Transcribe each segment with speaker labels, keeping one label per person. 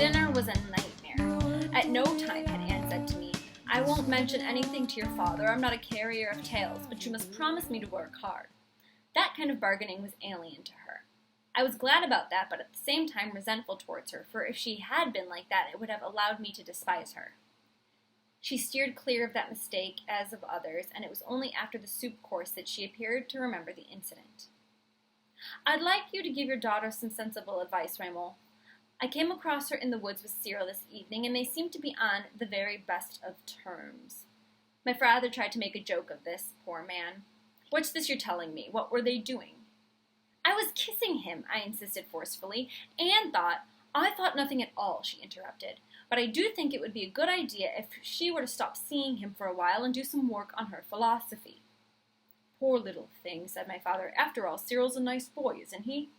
Speaker 1: Dinner was a nightmare. At no time had Anne said to me, "I won't mention anything to your father, I'm not a carrier of tales, but you must promise me to work hard." That kind of bargaining was alien to her. I was glad about that, but at the same time resentful towards her, for if she had been like that, it would have allowed me to despise her. She steered clear of that mistake, as of others, and it was only after the soup course that she appeared to remember the incident. "I'd like you to give your daughter some sensible advice, Raymond. I came across her in the woods with Cyril this evening, and they seemed to be on the very best of terms." My father tried to make a joke of this, poor man. "What's this you're telling me? What were they doing?" "I was kissing him," I insisted forcefully. "I thought nothing at all," she interrupted. "But I do think it would be a good idea if she were to stop seeing him for a while and do some work on her philosophy." "Poor little thing," said my father. "After all, Cyril's a nice boy, isn't he?"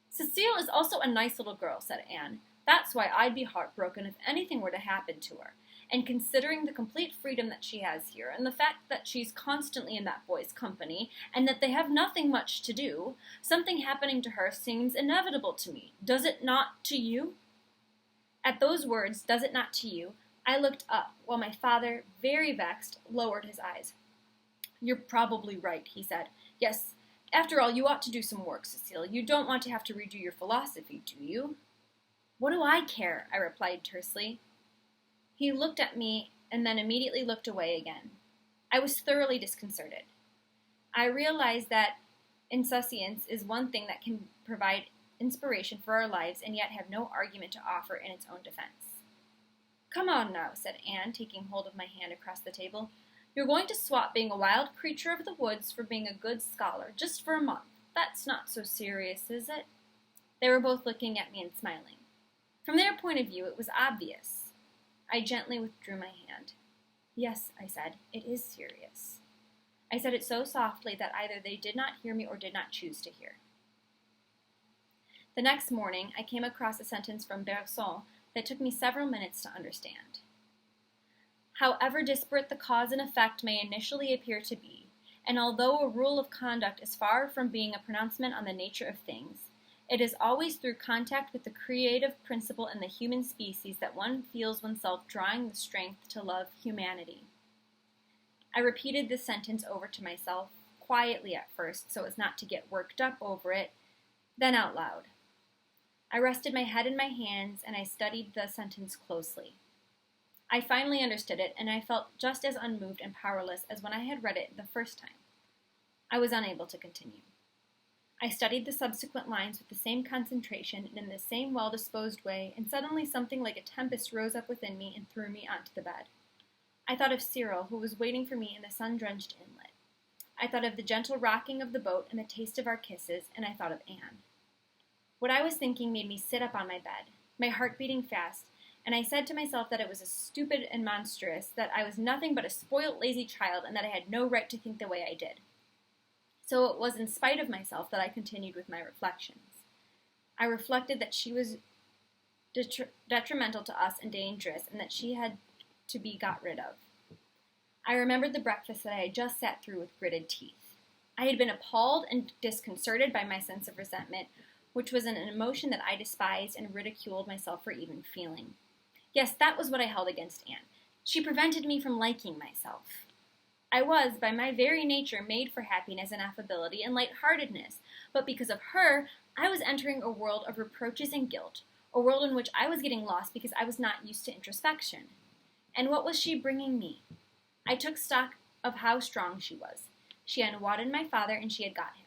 Speaker 1: "Cecile is also a nice little girl," said Anne. "That's why I'd be heartbroken if anything were to happen to her. And considering the complete freedom that she has here, and the fact that she's constantly in that boy's company, and that they have nothing much to do, something happening to her seems inevitable to me. Does it not to you?" At those words, "Does it not to you?" I looked up, while my father, very vexed, lowered his eyes. "You're probably right," he said. "Yes, after all, you ought to do some work, Cecile. You don't want to have to redo your philosophy, do you?" "What do I care?" I replied tersely. He looked at me and then immediately looked away again. I was thoroughly disconcerted. I realized that insouciance is one thing that can provide inspiration for our lives and yet have no argument to offer in its own defense. "Come on now," said Anne, taking hold of my hand across the table. "You're going to swap being a wild creature of the woods for being a good scholar, just for a month. That's not so serious, is it?" They were both looking at me and smiling. From their point of view, it was obvious. I gently withdrew my hand. "Yes," I said, "it is serious." I said it so softly that either they did not hear me or did not choose to hear. The next morning, I came across a sentence from Bergson that took me several minutes to understand. "However disparate the cause and effect may initially appear to be, and although a rule of conduct is far from being a pronouncement on the nature of things, it is always through contact with the creative principle in the human species that one feels oneself drawing the strength to love humanity." I repeated this sentence over to myself, quietly at first, so as not to get worked up over it, then out loud. I rested my head in my hands, and I studied the sentence closely. I finally understood it, and I felt just as unmoved and powerless as when I had read it the first time. I was unable to continue. I studied the subsequent lines with the same concentration and in the same well-disposed way, and suddenly something like a tempest rose up within me and threw me onto the bed. I thought of Cyril, who was waiting for me in the sun-drenched inlet. I thought of the gentle rocking of the boat and the taste of our kisses, and I thought of Anne. What I was thinking made me sit up on my bed, my heart beating fast, and I said to myself that it was stupid and monstrous, that I was nothing but a spoilt, lazy child, and that I had no right to think the way I did. So it was in spite of myself that I continued with my reflections. I reflected that she was detrimental to us and dangerous, and that she had to be got rid of. I remembered the breakfast that I had just sat through with gritted teeth. I had been appalled and disconcerted by my sense of resentment, which was an emotion that I despised and ridiculed myself for even feeling. Yes, that was what I held against Anne. She prevented me from liking myself. I was, by my very nature, made for happiness and affability and light-heartedness, but because of her, I was entering a world of reproaches and guilt, a world in which I was getting lost because I was not used to introspection. And what was she bringing me? I took stock of how strong she was. She had wanted my father, and she had got him.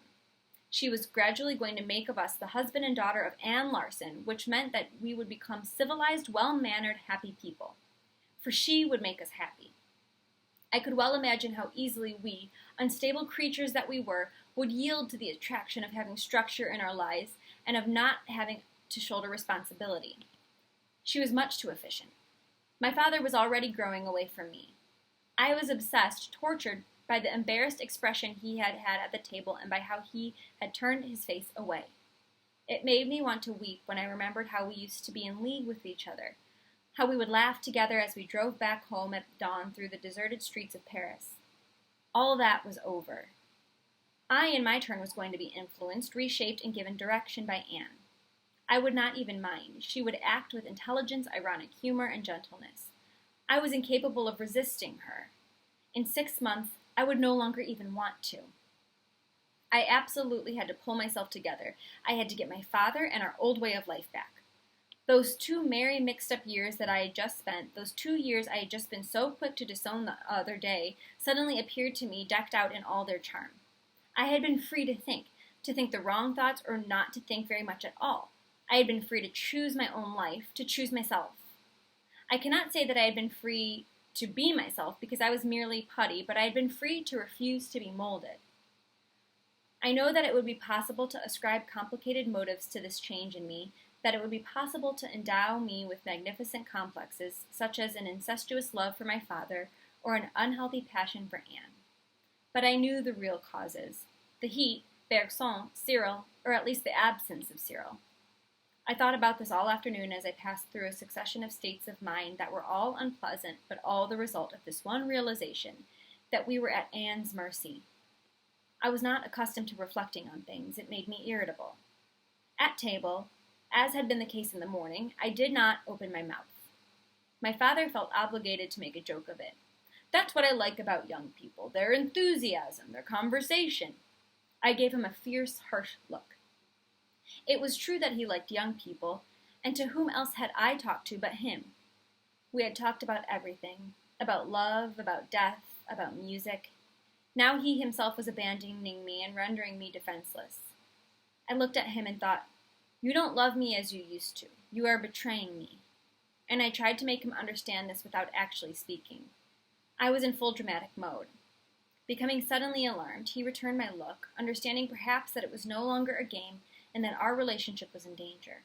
Speaker 1: She was gradually going to make of us the husband and daughter of Anne Larson, which meant that we would become civilized, well-mannered, happy people. For she would make us happy. I could well imagine how easily we, unstable creatures that we were, would yield to the attraction of having structure in our lives and of not having to shoulder responsibility. She was much too efficient. My father was already growing away from me. I was obsessed, tortured by the embarrassed expression he had had at the table and by how he had turned his face away. It made me want to weep when I remembered how we used to be in league with each other, how we would laugh together as we drove back home at dawn through the deserted streets of Paris. All that was over. I, in my turn, was going to be influenced, reshaped, and given direction by Anne. I would not even mind. She would act with intelligence, ironic humor, and gentleness. I was incapable of resisting her. In 6 months, I would no longer even want to. I absolutely had to pull myself together. I had to get my father and our old way of life back. Those 2 merry, mixed-up years that I had just spent, those 2 years I had just been so quick to disown the other day, suddenly appeared to me decked out in all their charm. I had been free to think the wrong thoughts or not to think very much at all. I had been free to choose my own life, to choose myself. I cannot say that I had been free to be myself because I was merely putty, but I had been free to refuse to be molded. I know that it would be possible to ascribe complicated motives to this change in me, that it would be possible to endow me with magnificent complexes, such as an incestuous love for my father or an unhealthy passion for Anne. But I knew the real causes: the heat, Bergson, Cyril, or at least the absence of Cyril. I thought about this all afternoon as I passed through a succession of states of mind that were all unpleasant, but all the result of this one realization, that we were at Anne's mercy. I was not accustomed to reflecting on things. It made me irritable. At table, as had been the case in the morning, I did not open my mouth. My father felt obligated to make a joke of it. That's what I like about young people, their enthusiasm, their conversation. I gave him a fierce, harsh look. It was true that he liked young people, and to whom else had I talked to but him? We had talked about everything, about love, about death, about music. Now he himself was abandoning me and rendering me defenseless. I looked at him and thought, "You don't love me as you used to. You are betraying me." And I tried to make him understand this without actually speaking. I was in full dramatic mode. Becoming suddenly alarmed, he returned my look, understanding perhaps that it was no longer a game and that our relationship was in danger.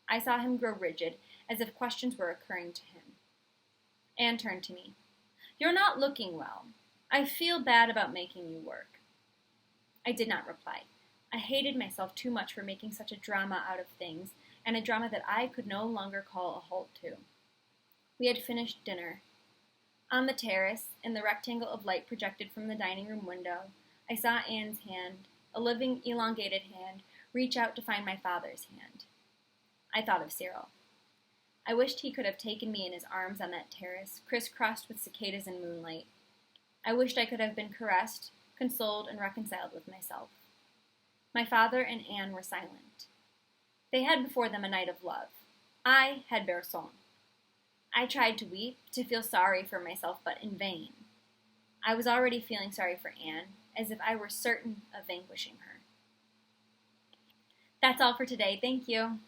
Speaker 1: I saw him grow rigid, as if questions were occurring to him. Anne turned to me. "You're not looking well. I feel bad about making you work." I did not reply. I hated myself too much for making such a drama out of things, and a drama that I could no longer call a halt to. We had finished dinner. On the terrace, in the rectangle of light projected from the dining room window, I saw Anne's hand, a living, elongated hand, reach out to find my father's hand. I thought of Cyril. I wished he could have taken me in his arms on that terrace, crisscrossed with cicadas and moonlight. I wished I could have been caressed, consoled, and reconciled with myself. My father and Anne were silent. They had before them a night of love. I had Bergson. I tried to weep, to feel sorry for myself, but in vain. I was already feeling sorry for Anne, as if I were certain of vanquishing her. That's all for today. Thank you.